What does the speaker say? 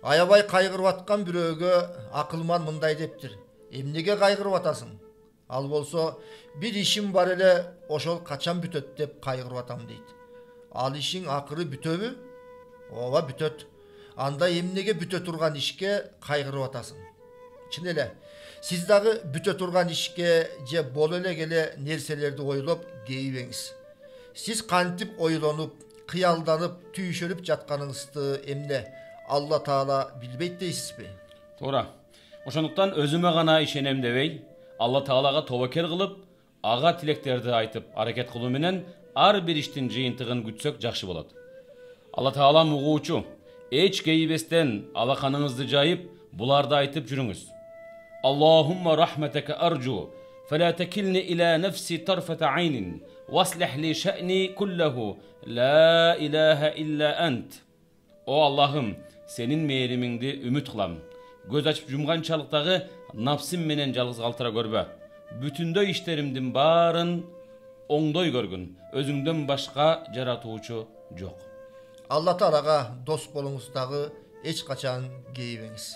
Аябай кайгырып аткан бирөөгө акылман мындай дептир: эмнеге кайгырып атасың? Ал болсо, бир ишим бар эле, ошол качан бүтөт деп кайгырып атам дейт. Ал ишиң акыры бүтөбү? Ооба бүтөт. Анда эмнеге бүтө турган ишке кайгырып атасың? Чын эле, сиз дагы бүтө турган ишке же боло эле келе нерселерди ойлоп кейибеңиз. Сиз кантип ойлонуп, кыялданып, түйшөнүп жатканыңызды эмне Алла Таала билбейт дейсизби? Туура. Ошондуктан өзүмө гана ишенем дебей, Алла Таалага тобокел кылып, ага тилектерди айтып, аракет кылуу менен ар бир иштин жыйынтыгын күтсөк жакшы болот. Алла Таала угуучу. Эч кейбестен алаканыңызды жайып, буларды айтып жүрүңүз. Аллахумма рахматака аржу, фала такилни ила нафси тарфата айнин, васлих ли ша'ни куллаху, ла илаха илля ант. О Аллахым, сенин мээримиңди үмүт кылам. Көз ачып жумганчалыктагы напсым менен жалгыз калтыра көрбө. Бүтүндөй иштеримдин баарын оңдой көргүн. Өзүңдөн башка жаратуучу жок. Алла Таалага дос болуңуз дагы эч качан кейибеңиз.